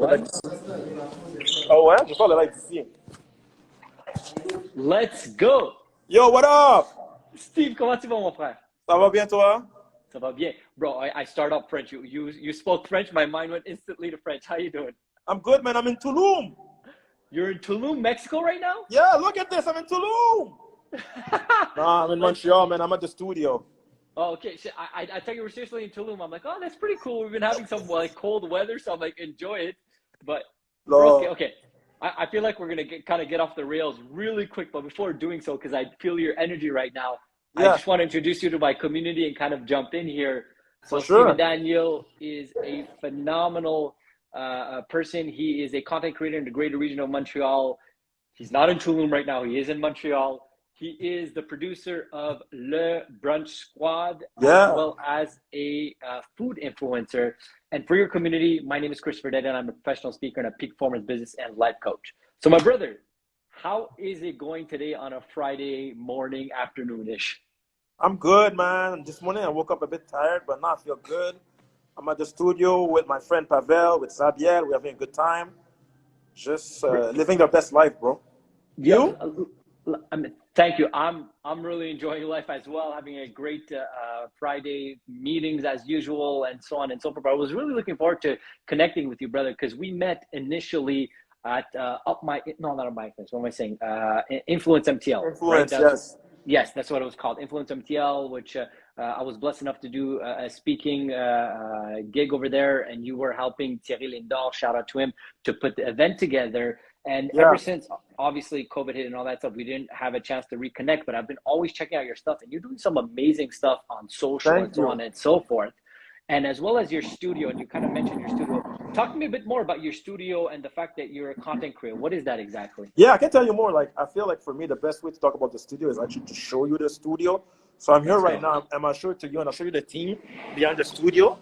everyone. Oh ouais, je parle like d'ici. Let's go! Yo, what up? Steve, comment tu vas, mon frère? Ça va bien toi? Ça va bien. Bro, I start up French. You spoke French, my mind went instantly to French. How you doing? I'm good, man. I'm in Tulum. You're in Tulum, Mexico right now? Yeah, look at this. I'm in Tulum. Nah, I'm in Montreal, man. I'm at the studio. Oh, okay. Shit, I thought you were seriously in Tulum. I'm like, oh, that's pretty cool. We've been having some like cold weather, so I'm like, enjoy it. But bro, No. okay. I feel like we're gonna kind of get off the rails really quick. But before doing so, because I feel your energy right now, I Yeah, just want to introduce you to my community and kind of jump in here. for So sure. Steven Daniel is a phenomenal person. He is a content creator in the greater region of Montreal. He's not in Tulum right now. He is in Montreal. He is the producer of Le Brunch Squad, as Yeah. well as a food influencer. And for your community, my name is Christopher Dedeyan. I'm a professional speaker and a peak performance business and life coach. So my brother, how is it going today on a Friday morning, afternoon-ish? I'm good, man. This morning I woke up a bit tired, but now I feel good. I'm at the studio with my friend Pavel, with Sabiel. We're having a good time. Just living the best life, bro. Yeah, You? I mean, thank you. I'm really enjoying life as well, having a great Friday meetings as usual, and so on and so forth. But I was really looking forward to connecting with you, brother, because we met initially at not Up My Influence. What am I saying? Influence MTL, right? Influence, yes. Yes, that's what it was called, Influence MTL, which I was blessed enough to do a speaking gig over there, and you were helping Thierry Lindor, shout out to him, to put the event together. And Yeah. ever since, obviously, COVID hit and all that stuff, we didn't have a chance to reconnect, but I've been always checking out your stuff, and you're doing some amazing stuff on social and Thank so you. on and so forth. And as well as your studio, and you kind of mentioned your studio. Talk to me a bit more about your studio and the fact that you're a content creator. What is that exactly? Yeah, I can tell you more. Like, I feel like for me, the best way to talk about the studio is actually to show you the studio. So I'm here Let's right go. now. I'm gonna show it to you, and I'll show you the team behind the studio.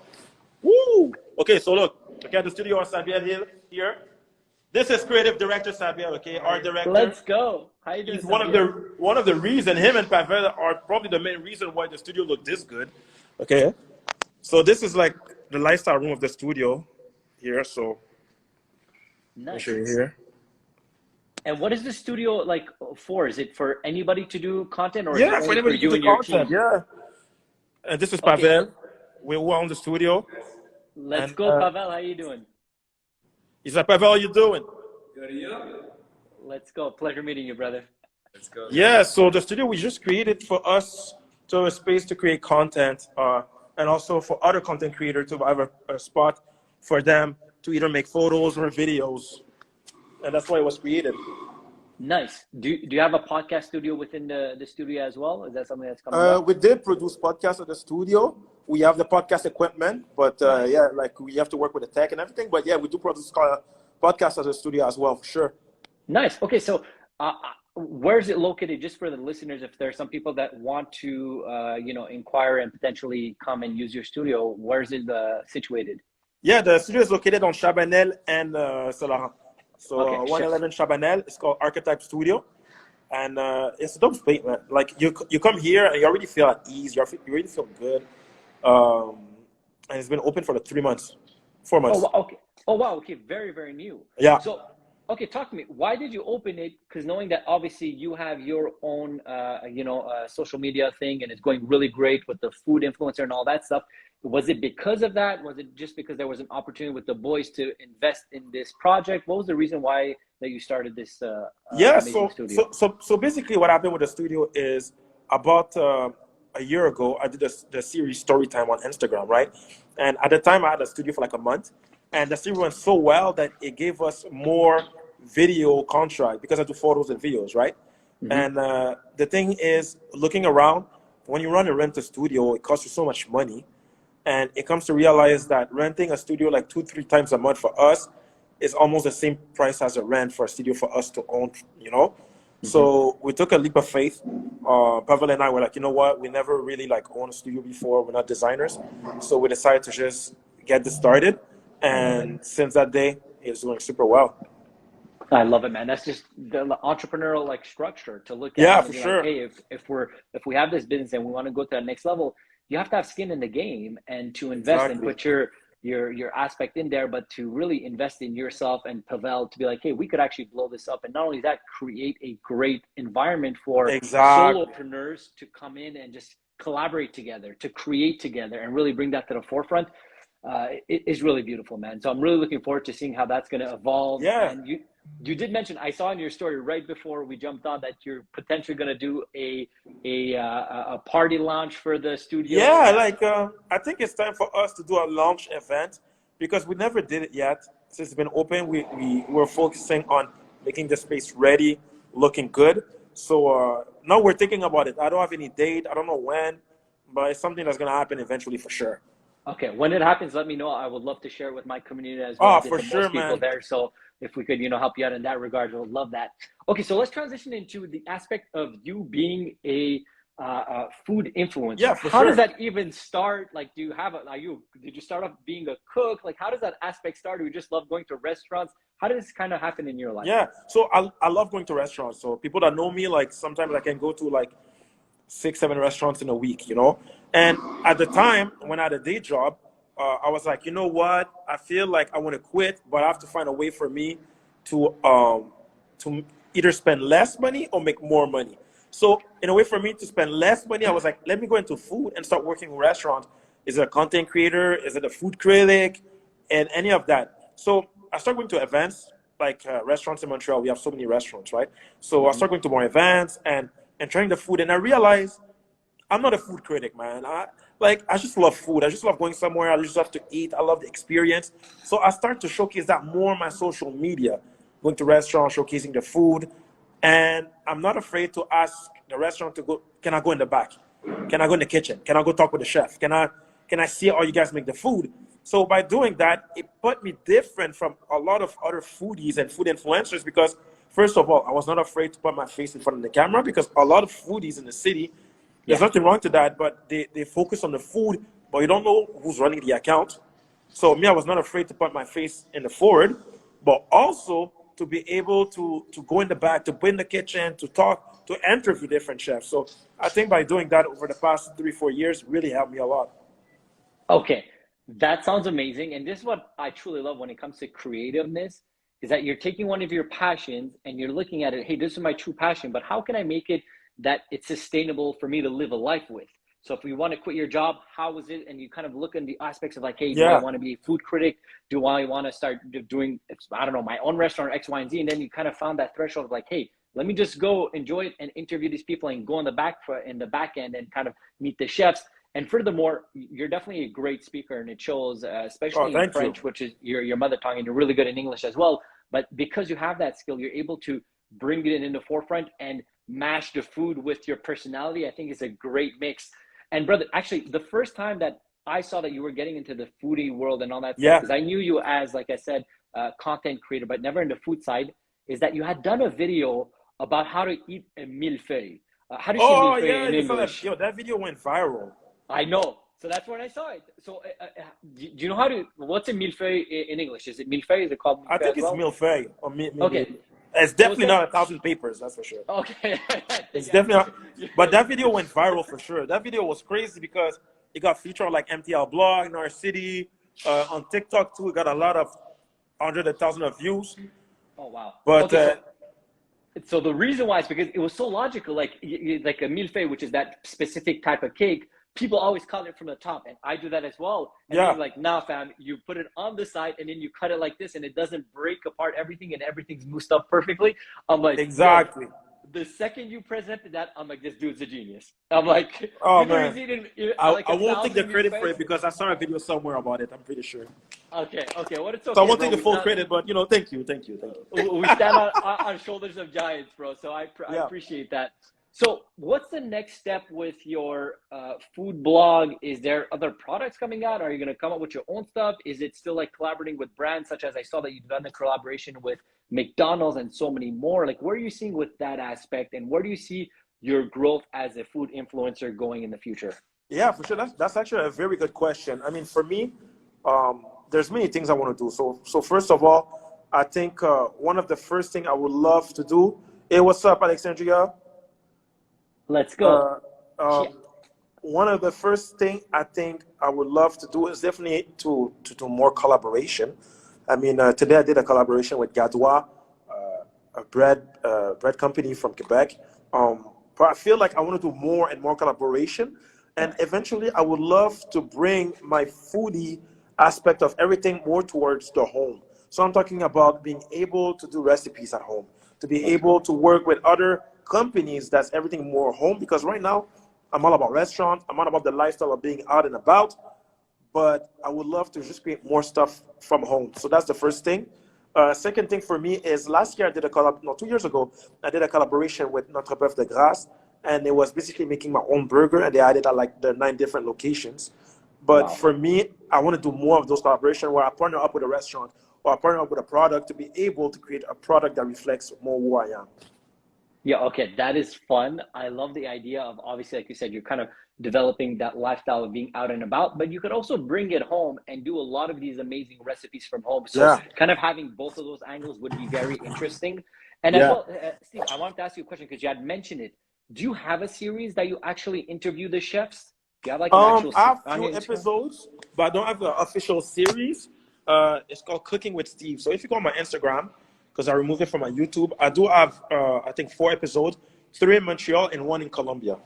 Woo! Okay, so look, okay, the studio on Sabiel Hill here. This is creative director Sabiel, okay, art director. Let's go. How you doing, He's Sabiel? one of the reason him and Pavel are probably the main reason why the studio looked this good. Okay, so this is like the lifestyle room of the studio here. So let me Nice. show you here. And what is the studio like for? Is it for anybody to do content, or is Yeah, it for only for anybody to you do and your content. team? Yeah, and this is Okay, Pavel. We were on the studio, let's and go, Pavel. How you doing? he's like, Pavel, how you doing? Good, you? Let's go. Pleasure meeting you, brother. Let's go. Yeah, so the studio we just created for us to have a space to create content, and also for other content creators to have a spot for them to either make photos or videos, and that's why it was created. Nice. Do you have a podcast studio within the studio as well? Is that something that's coming up? We did produce podcasts at the studio. We have the podcast equipment, but Nice. yeah, like we have to work with the tech and everything. But yeah, we do produce podcasts at the studio as well, for sure. Nice. Okay, so where is it located? Just for the listeners, if there are some people that want to, inquire and potentially come and use your studio, where is it situated? Yeah, the studio is located on Chabanel and Saint Laurent. So Okay, 111 Chabanel. It's called Archetype Studio, and it's a dope space, man. Like you come here and you already feel at ease. You already feel good. And it's been open for like 3 months, 4 Oh, months. wow, okay. Oh, wow. Okay. Very, very new. Yeah. So, okay, talk to me. Why did you open it? Because knowing that obviously you have your own, social media thing, and it's going really great with the food influencer and all that stuff. Was it because of that? Was it just because there was an opportunity with the boys to invest in this project? What was the reason why that you started this Yeah, amazing studio? so basically what happened with the studio is about a year ago, I did the series Storytime on Instagram, right? And at the time, I had a studio for like a month, and the series went so well that it gave us more video contract because I do photos and videos, right? Mhm. And the thing is, looking around, when you run and rent a studio, it costs you so much money. And it comes to realize that renting a studio like 2-3 times a month for us is almost the same price as a rent for a studio for us to own, you know? So we took a leap of faith. Pavel and I were like, you know what? We never really like owned a studio before. We're not designers. So we decided to just get this started. And since that day, it's doing super well. I love it, man. That's just the entrepreneurial like structure to look at Yeah, and for be sure. like, hey, if we have this business and we want to go to the next level, you have to have skin in the game and to invest and Exactly. put your your aspect in there, but to really invest in yourself and Pavel to be like, hey, we could actually blow this up. And not only that, create a great environment for Exactly. solopreneurs to come in and just collaborate together, to create together, and really bring that to the forefront. It is really beautiful, man. So I'm really looking forward to seeing how that's going to evolve. Yeah. And you did mention, I saw in your story right before we jumped on, that you're potentially going to do a party launch for the studio. Yeah, like I think it's time for us to do a launch event because we never did it yet. Since it's been open, we were focusing on making the space ready, looking good. So now we're thinking about it. I don't have any date. I don't know when, but it's something that's gonna happen eventually for sure. Okay, when it happens, let me know. I would love to share it with my community as well. Oh, Get for the sure, most people man. there. So if we could, help you out in that regard, we would love that. Okay, so let's transition into the aspect of you being a food Yeah, influencer. for How does sure. that even start? Like, do you have did you start off being a cook? Like, how does that aspect start? Do you just love going to restaurants? How does this kind of happen in your life? Yeah. So I love going to restaurants. So people that know me, like sometimes I can go to like 6, 7 restaurants in a week, you know. And at the time when I had a day job, I was like, you know what? I feel like I want to quit, but I have to find a way for me to either spend less money or make more money. So in a way for me to spend less money, I was like, let me go into food and start working in restaurants. Is it a content creator? Is it a food critic? And any of that. So I started going to events like restaurants in Montreal. We have so many restaurants, right? So I Mm-hmm. started going to more events and trying the food, and I realized I'm not a food critic, man. I just love food. I just love going somewhere. I just love to eat. I love the experience. So I start to showcase that more on my social media, going to restaurants, showcasing the food, and I'm not afraid to ask the restaurant to go. Can I go in the back? Can I go in the kitchen? Can I go talk with the chef? Can I see how you guys make the food? So by doing that, it put me different from a lot of other foodies and food influencers because first of all, I was not afraid to put my face in front of the camera because a lot of foodies in the city, there's Yeah. nothing wrong to that, but they focus on the food, but you don't know who's running the account. So me, I was not afraid to put my face in the forward, but also to be able to go in the back, to be in the kitchen, to talk, to interview different chefs. So I think by doing that over the past 3, 4 years really helped me a lot. Okay, that sounds amazing. And this is what I truly love when it comes to creativeness, is that you're taking one of your passions and you're looking at it, hey, this is my true passion, but how can I make it that it's sustainable for me to live a life with? So if you want to quit your job, how is it? And you kind of look in the aspects of like, hey, do I Yeah, want to be a food critic? Do I want to start doing, I don't know, my own restaurant, X, Y, and Z? And then you kind of found that threshold of like, hey, let me just go enjoy it and interview these people and go in the back end and kind of meet the chefs. And furthermore, you're definitely a great speaker, and it shows, oh, especially in thank you. French, which is your mother tongue, and you're really good in English as well. But because you have that skill, you're able to bring it in the forefront and mash the food with your personality. I think it's a great mix. And brother, actually, the first time that I saw that you were getting into the foodie world and all that stuff, Yeah. because I knew you as, like I said, content creator, but never in the food side, is that you had done a video about how to eat a millefeuille. How do you say Oh millefeuille yeah, in you saw that? English? Yo, that video went viral. I know. So that's when I saw it. So do you know how to, what's a millefeuille in English? Is it millefeuille? Is it called I millefeuille think as it's well? Milfay or maybe Okay. it's So definitely essentially, not 1,000 papers. That's for sure. okay. It's Yeah. definitely not. But that video went viral for sure. That video was crazy because it got featured on like MTL blog in our city, on TikTok too. It got a lot of hundred of thousands of views. Oh, wow. But Okay. So the reason why is because it was so logical, like a millefeuille, which is that specific type of cake. People always cut it from the top, and I do that as well. And then yeah, you're like, nah, fam, you put it on the side, and then you cut it like this, and it doesn't break apart everything, and everything's moosed up perfectly. I'm like, yo, exactly. the second you presented that, I'm like, this dude's a genius. I'm like, Oh either he's man, eating I, like I a won't take the thousand credit for millefeuilles. it because I saw a video somewhere about it. I'm pretty sure. Okay, well, it's So I okay, won't bro. take the full credit, but thank you, thank you, thank you. We stand on shoulders of giants, bro. So I Yeah. appreciate that. So what's the next step with your food blog? Is there other products coming out? Are you going to come up with your own stuff? Is it still like collaborating with brands such as I saw that you've done the collaboration with McDonald's and so many more? Like, where are you seeing with that aspect, and where do you see your growth as a food influencer going in the future? Yeah, for sure. That's actually a very good question. I mean, for me, there's many things I want to do. So first of all, I think one of the first thing I would love to do. Hey, what's up, Alexandria? Let's go. Uh, Yeah. um, one of the first thing I think I would love to do is definitely to do more collaboration. I mean, today I did a collaboration with Gadois, a bread company from Quebec. But I feel like I want to do more and more collaboration, and eventually I would love to bring my foodie aspect of everything more towards the home. So I'm talking about being able to do recipes at home, to be That's able cool. to work with other companies that's everything more home. Because right now I'm all about restaurants. I'm all about the lifestyle of being out and about, but I would love to just create more stuff from home. So that's the first thing. Second thing for me is last year I did a collab, no, 2 years ago, I did a collaboration with Notre Bœuf de Grasse, and it was basically making my own burger, and they added at like the 9 different locations. But Wow. for me, I want to do more of those collaborations where I partner up with a restaurant or I partner up with a product to be able to create a product that reflects more who I am. Yeah, okay, that is fun. I love the idea of obviously, like you said, you're kind of developing that lifestyle of being out and about, but you could also bring it home and do a lot of these amazing recipes from home. So, Yeah, kind of having both of those angles would be very interesting. And as yeah. well, Steve, I wanted to ask you a question because you had mentioned it. Do you have a series that you actually interview the chefs? Do you have like an actual I have on few your Instagram? episodes, but I don't have the official series. It's called Cooking with Steve. So if you go on my Instagram, because I removed it from my YouTube, I do have I think 4 episodes, 3 in Montreal and 1 in Colombia.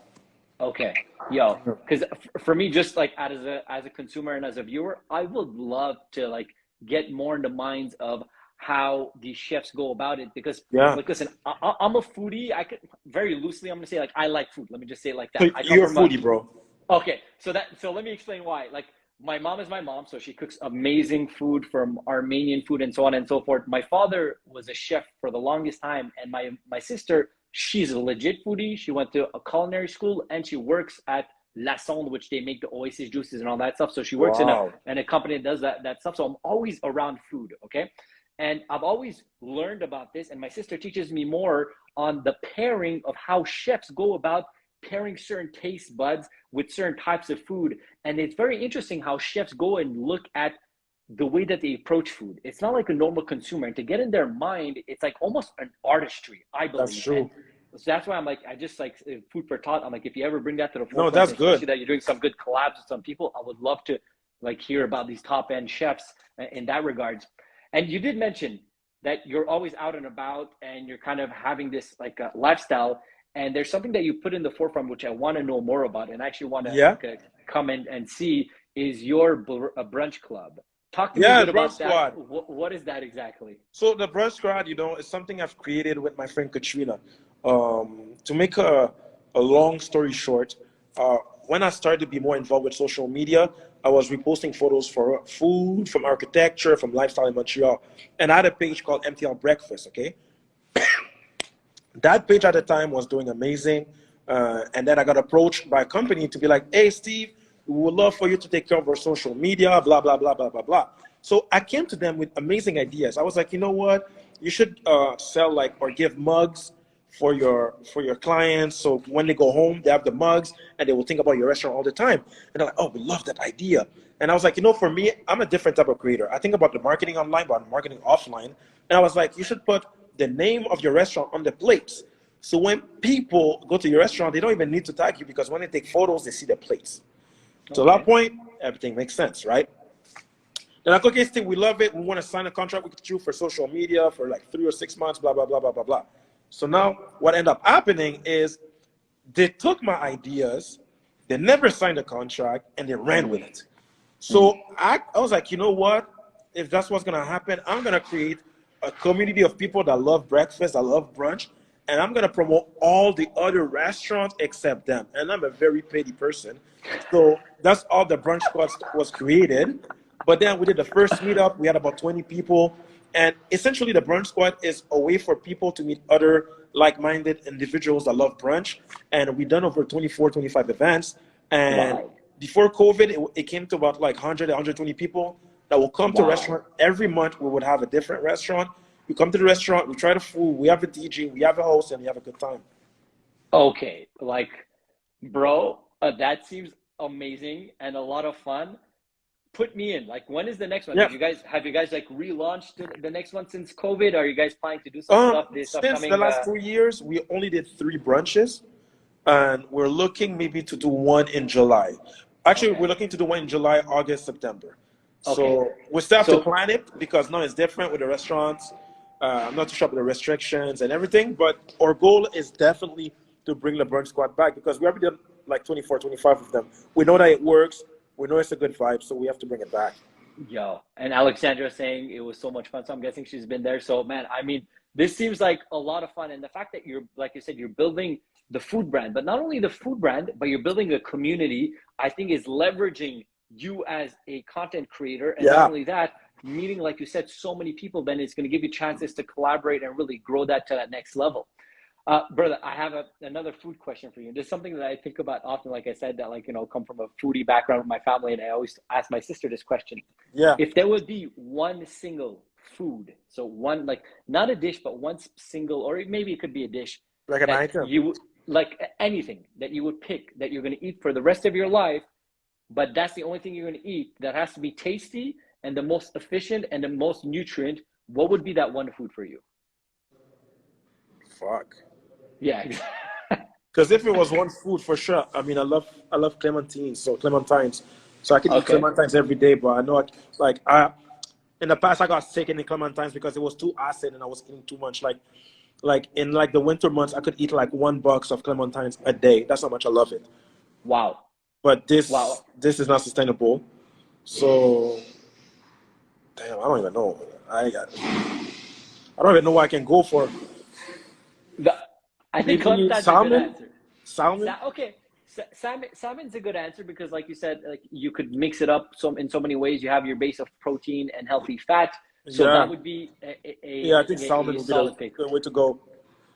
Okay, yo, because for me, just like as a consumer and as a viewer, I would love to like get more in the minds of how these chefs go about it. Because Yeah. like, listen, I'm a foodie. I could very loosely, I'm gonna say like I like food. Let me just say it like So that. I come you're a from a foodie, bro. Okay, so let me explain why. Like my mom is my mom, so she cooks amazing food from Armenian food and so on and so forth. My father was a chef for the longest time, and my sister, she's a legit foodie. She went to a culinary school and she works at La Sonde, which they make the oasis juices and all that stuff. So she works in a Wow. company that does that stuff. So I'm always around food, okay? And I've always learned about this, and my sister teaches me more on the pairing of how chefs go about pairing certain taste buds with certain types of food. And it's very interesting how chefs go and look at the way that they approach food. It's not like a normal consumer. And to get in their mind, it's like almost an artistry, I That's believe. And true. so that's why I'm like, I just like food for thought. I'm like, if you ever bring that to the No, forefront, that's and especially good. that you're doing some good collabs with some people, I would love to like hear about these top end chefs in that regards. And you did mention that you're always out and about and you're kind of having this like lifestyle. And there's something that you put in the forefront, which I want to know more about and actually want to Yeah. like come and see is your brunch club. Talk to me a Yeah, bit Brunch about that. Squad. What is that exactly? So the Brunch Squad, is something I've created with my friend Katrina. To make a long story short, uh, when I started to be more involved with social media, I was reposting photos for food, from architecture, from lifestyle in Montreal. And I had a page called MTL Breakfast, okay? That page at the time was doing amazing. And then I got approached by a company to be like, hey, Steve, we would love for you to take care of our social media, blah, blah, blah, blah, blah, blah. So I came to them with amazing ideas. I was like, you know what? You should sell like or give mugs for your clients. So when they go home, they have the mugs and they will think about your restaurant all the time. And they're like, oh, we love that idea. And I was like, for me, I'm a different type of creator. I think about the marketing online, but I'm marketing offline. And I was like, you should put the name of your restaurant on the plates. So when people go to your restaurant, they don't even need to tag you because when they take photos, they see the plates. To that Okay. point, everything makes sense, right? They're like, okay, Steve, we love it. We want to sign a contract with you for social media for like 3 or 6 months, blah, blah, blah, blah, blah, blah. So now what ended up happening is they took my ideas, they never signed a contract, and they ran with Mm, it. mm. So I was like, you know what? If that's what's gonna happen, I'm gonna create a community of people that love breakfast, that love brunch, and I'm gonna promote all the other restaurants except them. And I'm a very petty person, so that's all the brunch squad was created. But then we did the first meetup. We had about 20 people, and essentially the brunch squad is a way for people to meet other like-minded individuals that love brunch. And we've done over 24, 25 events. And Wow. before COVID, it came to about like 100, 120 people that will come to Wow. restaurant. Every month we would have a different restaurant. We come to the restaurant, we try the food, we have a DJ, we have a host, and we have a good time. Okay. Like, bro, that seems amazing and a lot of fun. Put me in. Like, when is the next one? Yeah. Have you guys like relaunched the next one since COVID? Are you guys planning to do some stuff this Since the upcoming last 2 years, we only did 3 brunches. and we're looking maybe to do one in July. Actually, Okay. we're looking to do one in July, August, September. Okay. So we still have to So plan it because now it's different with the restaurants. I'm not too sure about the restrictions and everything, but our goal is definitely to bring the Brunch Squad back because we already done like 24, 25 of them. We know that it works. We know it's a good vibe, so we have to bring it back. yo, and Alexandra saying it was so much fun. So I'm guessing she's been there. So man, I mean, this seems like a lot of fun. And the fact that you're, like you said, you're building the food brand, but not only the food brand, but you're building a community, I think is leveraging you as a content creator. And not Yeah. only that, meeting, like you said, so many people, then it's going to give you chances to collaborate and really grow that to that next level. Brother, I have another food question for you. There's something that I think about often, like I said, that like, come from a foodie background with my family. And I always ask my sister this question. Yeah. If there would be one single food, so one, like not a dish, but one single, or maybe it could be a dish Like an that item. you, like anything that you would pick that you're going to eat for the rest of your life, but that's the only thing you're going to eat that has to be tasty and the most efficient and the most nutrient, what would be that one food for you? Fuck. Yeah. Because if it was one food for sure, I mean, I love clementines. So I could eat Okay. clementines every day, but I know in the past I got sick in the clementines because it was too acid and I was eating too much. Like in like the winter months, I could eat like 1 box of clementines a day. That's how much I love it. Wow. But Wow. this is not sustainable. So damn, I don't even know. I don't even know what I can go for. The, I think Maybe clementine's a good salmon. answer. Salmon. Okay, salmon's a good answer because, like you said, like you could mix it up in so many ways. You have your base of protein and healthy fat, so that Yeah. would be Yeah, I I think think salmon a would be the solid pick. good way to go.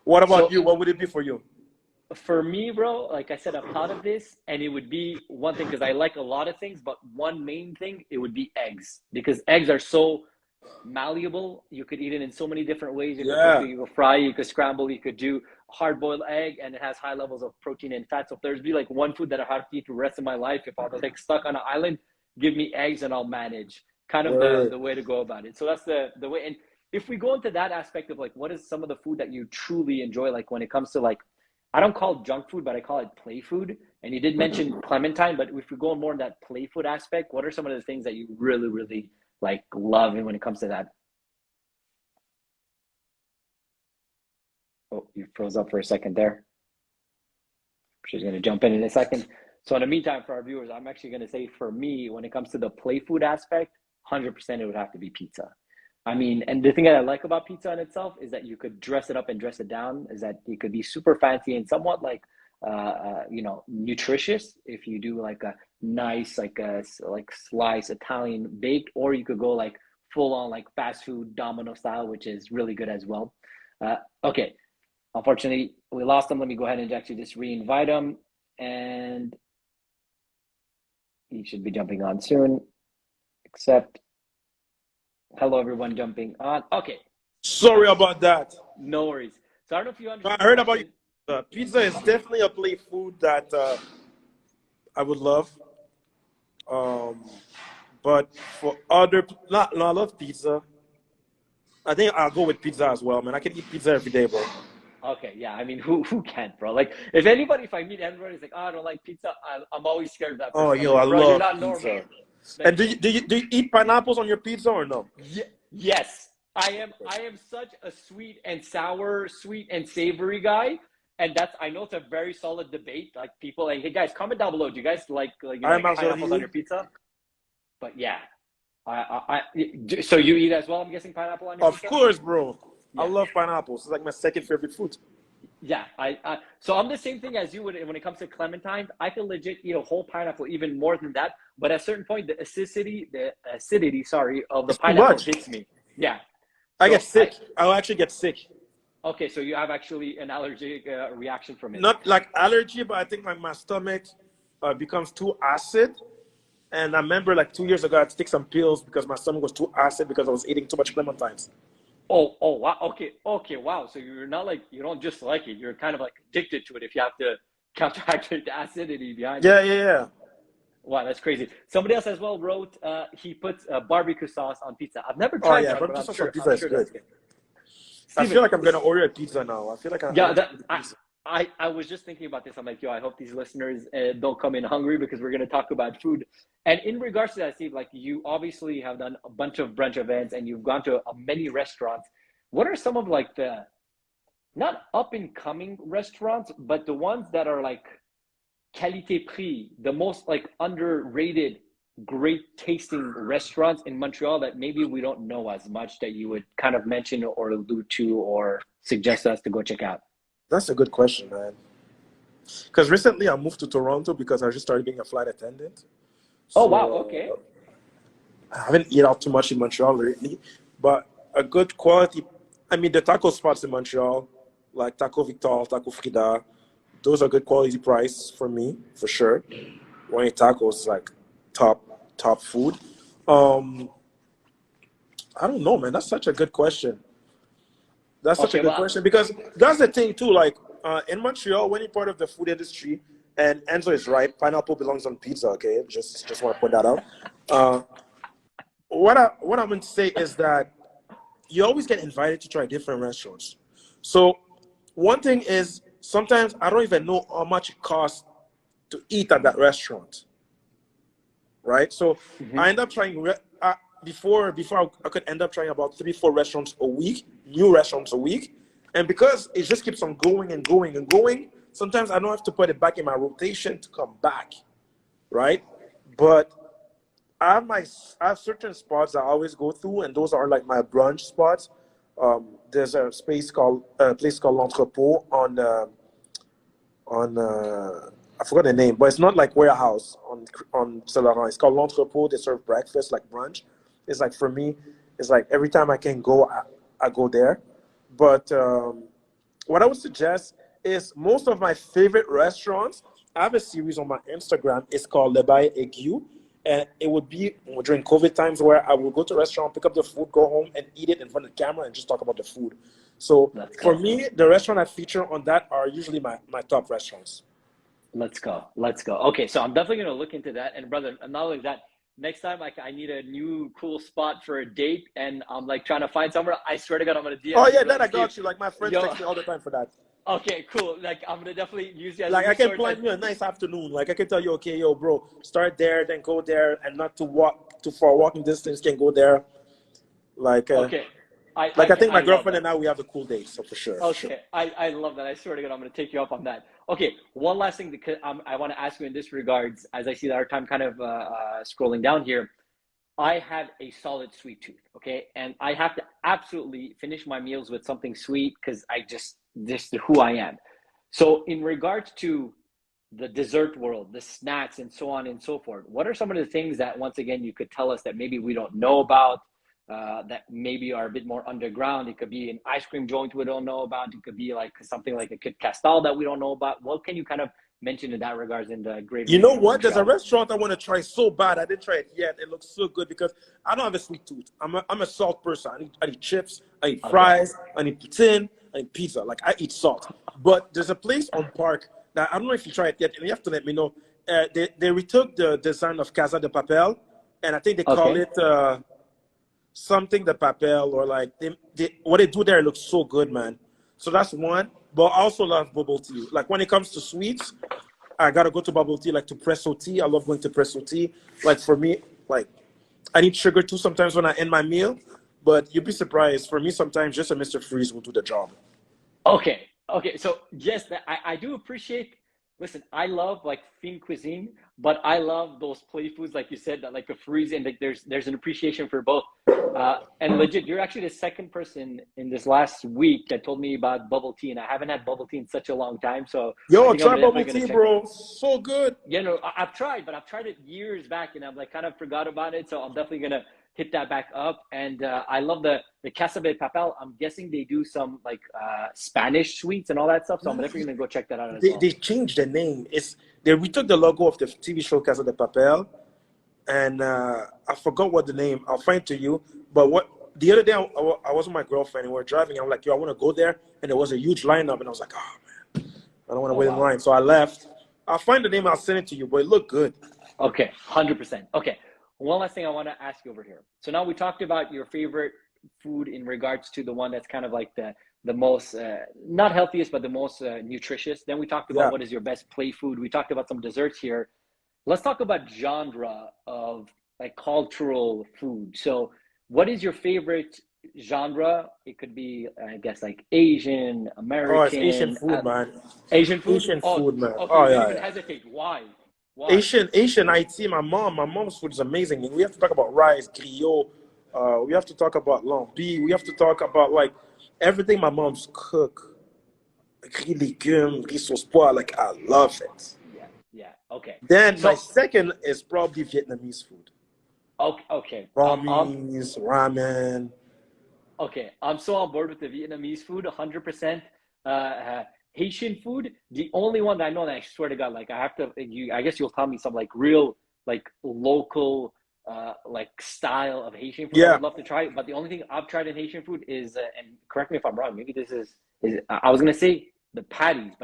What about So you? What would it be for you? for me, bro, like I said, I've thought of this, and it would be one thing because I like a lot of things, but one main thing it would be eggs because eggs are so malleable. You could eat it in so many different ways. You could cook it, Yeah. you could fry, you could scramble, you could do hard boiled egg, and it has high levels of protein and fat. So if there's be like one food that I have to eat for the rest of my life, if I was like stuck on an island, give me eggs and I'll manage. Kind of the Word. way to go about it. So that's the way. And if we go into that aspect of like what is some of the food that you truly enjoy, like when it comes to like I don't call it junk food, but I call it play food. And you did mention clementine, but if we go more in that play food aspect, what are some of the things that you really, really like love and when it comes to that? Oh, you froze up for a second there. She's going to jump in a second. So in the meantime, for our viewers, I'm actually going to say for me, when it comes to the play food aspect, 100% it would have to be pizza. I mean, and the thing that I like about pizza in itself is that you could dress it up and dress it down, is that it could be super fancy and somewhat like, nutritious if you do like a nice, like a like slice Italian baked, or you could go like full on like fast food Domino style, which is really good as well. Okay. Unfortunately, we lost him. Let me go ahead and actually just re-invite him, and he should be jumping on soon. Except, hello everyone jumping on. Okay, Sorry nice. about that. No worries. So I don't know if you I understood the heard about you. question. Pizza is definitely a plate food that I would love. Um, but for other, not no, I love pizza. I think I'll go with pizza as well, man. I can eat pizza every day, bro. Okay, yeah. I mean, who can't, bro? Like, if anybody, if I meet everybody's like, oh, I don't like pizza, I'm always scared of that Oh, person. I'm yo, I like, bro, you're love not normal. pizza. And Like, do you eat pineapples on your pizza or no? yes, I am such a sweet and sour, sweet and savory guy, and that's I know it's a very solid debate. Like people like, hey guys, comment down below. Do you guys like I'm pineapples on actually, your pizza? But yeah, so you eat as well. I'm guessing pineapple on your of pizza. course, bro. I Yeah, love pineapples. It's like my second favorite fruit. yeah. So I'm the same thing as you would when it comes to clementines. I can legit eat a whole pineapple, even more than that. But at a certain point, the acidity, sorry, of the It's too pineapple much. hits me. Yeah. I get So I sick. I'll actually get sick. Okay, so you have actually an allergic reaction from it. Not like allergy, but I think my stomach becomes too acid. And I remember like 2 years ago, I had to take some pills because my stomach was too acid because I was eating too much clementines. Oh, wow. Okay, wow. So you're not like you don't just like it. You're kind of like addicted to it if you have to counteract the acidity behind it. Yeah. Wow, that's crazy. Somebody else as well wrote he puts barbecue sauce on pizza. I've never Oh tried yeah, that, but barbecue I'm sauce on sure pizza I'm is sure that's good. good. I Steven, feel like I'm gonna order a pizza now. I feel like I yeah, want to that eat a I, pizza. I was just thinking about this. I'm like, yo, I hope these listeners don't come in hungry because we're going to talk about food. And in regards to that, Steve, like you obviously have done a bunch of brunch events and you've gone to many restaurants. What are some of like the not up and coming restaurants, but the ones that are like qualité prix, the most like underrated, great tasting restaurants in Montreal that maybe we don't know as much that you would kind of mention or allude to or suggest us to go check out? That's a good question, man. Because recently I moved to Toronto because I just started being a flight attendant. Oh, wow. Okay. So I haven't eaten out too much in Montreal lately, but a good quality. I mean, the taco spots in Montreal, like Taco Victor, Taco Frida, those are good quality price for me, for sure. When tacos like top food. Um, I don't know, man. That's such a good question. That's such a Okay. good Well, question because that's the thing too. Like in Montreal, when you're part of the food industry, and Enzo is right, pineapple belongs on pizza. Okay, just want to point that out. Uh, what I'm going to say is that you always get invited to try different restaurants. So one thing is sometimes I don't even know how much it costs to eat at that restaurant, right? So mhm. I end up trying before I could end up trying about 3 4 restaurants a week, new restaurants a week, and because it just keeps on going and going and going, sometimes I don't have to put it back in my rotation to come back, right? But I have certain spots I always go through, and those are like my brunch spots. There's a place called L'Entrepôt on I forgot the name, but it's not like warehouse on Saint Laurent. It's called L'Entrepôt. They serve breakfast like brunch. It's like for me, it's like every time I can go, I go there. But what I would suggest is most of my favorite restaurants. I have a series on my Instagram. It's called Le Bail Aigu. And it would be during COVID times where I would go to a restaurant, pick up the food, go home and eat it in front of the camera and just talk about the food. So Let's for go. me, the restaurant I feature on that are usually my top restaurants. Let's go. Let's go. Okay, so I'm definitely gonna look into that. And brother, not only that, next time I need a new cool spot for a date, and I'm like trying to find somewhere. I swear to God, I'm gonna Oh DM you, yeah, be that like, I Steve, got you. Like my friends yo, text me all the time for that. okay, cool. Like I'm gonna definitely use you as a Like I can resource. As plan you a nice afternoon. Like I can tell you, okay, yo, bro, start there, then go there, and not to walk too far walking distance. Can go there. Like, okay, like I think I my love girlfriend that. and I we have a cool date. So for sure, for sure. Okay, I love that. I swear to God, I'm going to take you up on that. Okay, one last thing because I want to ask you in this regards, as I see that our time kind of scrolling down here. I have a solid sweet tooth, okay, and I have to absolutely finish my meals with something sweet because I just this is who I am. So, in regards to the dessert world, the snacks, and so on and so forth, what are some of the things that once again you could tell us that maybe we don't know about? That maybe are a bit more underground. It could be an ice cream joint we don't know about. It could be like something like a Kit Castal that we don't know about. What can you kind of mention in that regards in the great You know region of what? There's a Montreal? restaurant I want to try so bad. I didn't try it yet. It looks so good because I don't have a sweet tooth. I'm a salt person. I need chips. I eat Okay. fries. I need poutine. I eat pizza. Like I eat salt. But there's a place on Park that I don't know if you tried it yet, and you have to let me know. They retook the design of Casa de Papel, and I think they call Okay. it something de Papel or like what they do there looks so good, man. So that's one. But I also love bubble tea. Like when it comes to sweets, I gotta go to bubble tea, like to presso tea. I love going to presso tea. Like for me, like I need sugar too sometimes when I end my meal. But you'd be surprised. For me, sometimes just a Mr. Freeze will do the job. Okay. Okay. So yes, I do appreciate. Listen, I love like fine cuisine, but I love those play foods, like you said, that like a freeze, and like there's an appreciation for both. And legit, you're actually the second person in this last week that told me about bubble tea, and I haven't had bubble tea in such a long time. So I Yo, think I'm try definitely bubble gonna tea, check that. bro. So good. You know, I've tried, but I've tried it years back, and I've like kind of forgot about it. So I'm definitely gonna hit that back up. And I love the Casa de Papel. I'm guessing they do some like Spanish sweets and all that stuff. So I'm No, definitely gonna go check that out as they well. changed the name. It's they retook the logo of the TV show Casa de Papel, and I forgot what the name. I'll find it to you. But what the other day I was with my girlfriend and we are driving. I'm like, yo, I want to go there, and there was a huge lineup, and I was like, oh man, I don't want to Oh wait in wow. line. So I left. I'll find the name. I'll send it to you. But it looked good. Okay, 100%. Okay, one last thing I want to ask you over here. So now we talked about your favorite food in regards to the one that's kind of like the most not healthiest, but the most nutritious. Then we talked about Yeah. what is your best play food. We talked about some desserts here. Let's talk about genre of like cultural food. So, what is your favorite genre? It could be, I guess, like Asian, Oh, it's Asian American, food, man. Asian food. Asian Oh, food, man. okay. Oh You didn't yeah, even yeah. hesitate. Why? Why? Asian IT. My mom's food is amazing. We have to talk about rice, griot. We have to talk about lambi. We have to talk about like everything my mom's cook. Riz légumes, riz sauce pois. Like I love it. Yeah, yeah. Okay. Then my So, second is probably Vietnamese food. okay, okay. Ramen, ramen. Okay, I'm so on board with the Vietnamese food, 100%. Haitian food, the only one that I know that I swear to God, like I have to, I guess you'll tell me some like real, like local, like style of Haitian food I Yeah. would love to try. But the only thing I've tried in Haitian food is, and correct me if I'm wrong, maybe this is I was gonna say the patties,